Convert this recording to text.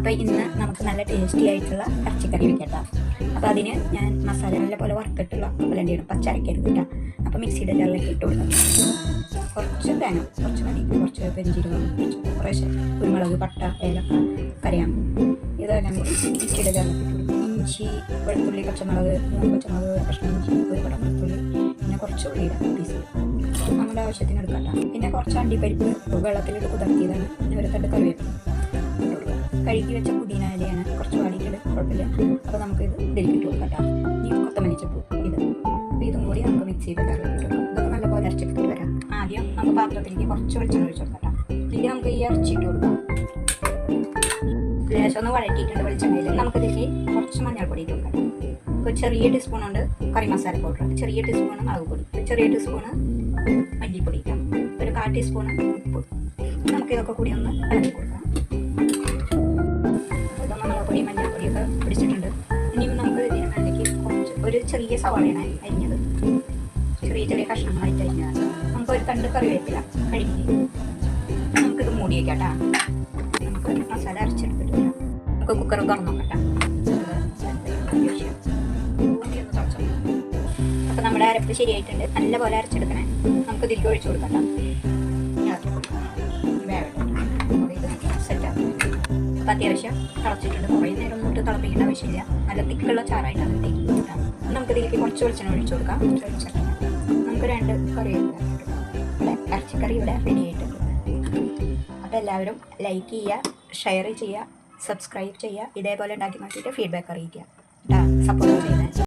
അപ്പോൾ ഇന്ന് നമുക്ക് നല്ല ടേസ്റ്റി ആയിട്ടുള്ള ഇറച്ചിക്കറി വെക്കട്ടോ. അപ്പോൾ അതിന് ഞാൻ മസാല നല്ല പോലെ വറുത്തിട്ടുള്ള കപ്പലണ്ടി ഇടും, പച്ചരക്കരുത് കേട്ടോ. അപ്പോൾ മിക്സിയുടെ ജാറിലേക്ക് ഇട്ട് കൊടുക്കാം. കുറച്ച് തേങ്ങ, കുറച്ച് മതി, കുറച്ച് പെരിഞ്ചീരകം, കുറച്ച് കുരുമുളക്, പട്ട, ഏലക്ക, കറിയാമ്പ്, ഇതെല്ലാം കൂടി മിക്സിയുടെ ജാറിലേക്ക് ഇട്ട് കൊടുക്കും. ഇഞ്ചി, വെളുത്തുള്ളി, പച്ചമുളക്, 3 പച്ചമുളക്, കഷ്ണം ഇഞ്ചി, ഒരു പടം വെളുത്തുള്ളി, പിന്നെ കുറച്ച് ഉള്ളിയുടെ പീസ് നമ്മുടെ ആവശ്യത്തിന് എടുക്കട്ടോ. പിന്നെ കുറച്ച് അണ്ടിപ്പരിപ്പ് വെള്ളത്തിലിട്ട് കുതിർത്തിയതാണ്, പിന്നെ ഒരു തണ്ട് കറിവേപ്പില ഇട്ട് കൊടുക്കുക. കഴുകി വെച്ച പുതിന ഇലയാണ്, കുറച്ച് വാടിയിട്ട് കുഴപ്പമില്ല. അപ്പോൾ നമുക്ക് ഇതിലേക്ക് ഇട്ട് കൊടുക്കട്ടോ. ഈ കൊത്തമല്ലി ചപ്പ് അപ്പോൾ ഇതും കൂടി നമുക്ക് മിക്സ് ചെയ്ത് കറി ഇട്ട് കൊടുക്കാം. ഇതൊക്കെ നല്ലപോലെ ഇറച്ചിട്ട് വരാം. ആദ്യം നമുക്ക് പാത്രത്തിലേക്ക് കുറച്ച് വെളിച്ചെണ്ണ ഒഴിച്ച് കൊടുക്കട്ടോ. ഇതിൽ നമുക്ക് ഈ ഇറച്ചി ഇട്ട് കൊടുക്കാം. ലേശം ഒന്ന് വഴറ്റിയിട്ടുണ്ട് വെളിച്ചെണ്ണയിൽ. നമുക്കിതിലേക്ക് കുറച്ച് മഞ്ഞൾപ്പൊടി ഇട്ട് കൊടുക്കാം. ഒരു ചെറിയ ടീസ്പൂൺ ഉണ്ട് കറി മസാല പൗഡർ, ചെറിയ ടീസ്പൂണ് മുളക് പൊടി, ചെറിയ ടീസ്പൂണ് മല്ലിപ്പൊടി, ഒരു 1/4 ടീസ്പൂണ് ഉപ്പ്. നമുക്ക് ഇതൊക്കെ കൂടി ഒന്ന് ഇളക്കി കൊടുക്കാം. ഇതൊന്ന് മുളക് പൊടി മഞ്ഞൾപ്പൊടിയൊക്കെ പിടിച്ചിട്ടുണ്ട്. ഇനിയും നമുക്ക് ഇതിന് മേലേക്ക് ഒരു ചെറിയ സവാളയാണ് അരിഞ്ഞത്, ചെറിയ ചെറിയ കഷ്ണങ്ങളായിട്ട് അരിഞ്ഞത്. നമുക്ക് ഒരു തണ്ട് കറിവേപ്പില കഴുകി നമുക്കിത് മൂടി വയ്ക്കാട്ടോ. നമുക്ക് മസാല അരച്ചെടുത്തിട്ട് വരാം. നമുക്ക് കുക്കർ തുറന്നു നോക്കട്ടോ. അപ്പോൾ നമ്മുടെ അരപ്പ് ശരിയായിട്ടുണ്ട്, നല്ലപോലെ അരച്ചെടുക്കണേ. നമുക്ക് ഇതിലേക്ക് ഒഴിച്ചു കൊടുക്കട്ടോ. സെറ്റാക്കും. അപ്പം അത്യാവശ്യം തിളച്ചിട്ടുണ്ട്. കുറേ നേരം ഒന്നും തിളപ്പിക്കേണ്ട ആവശ്യമില്ല. നല്ല തിക്കുള്ള ചാറായിട്ടാണ് ഇതിലേക്ക് കൊടുക്കാം. നമുക്ക് ഇതിലേക്ക് കുറച്ച് വെളിച്ചെണ്ണ ഒഴിച്ചു കൊടുക്കാം. നമുക്ക് 2 കറിവേപ്പില. ഇവിടെ ഇറച്ചിക്കറി ഇവിടെ റെഡി ആയിട്ടുണ്ട്. അപ്പോൾ എല്ലാവരും ലൈക്ക് ചെയ്യുക, ഷെയർ ചെയ്യുക, സബ്സ്ക്രൈബ് ചെയ്യുക. ഇതേപോലെ ഉണ്ടാക്കി നോക്കിയിട്ട് ഫീഡ്ബാക്ക് അറിയിക്കുക കേട്ടോ. സപ്പോർട്ട് ചെയ്യുന്നത്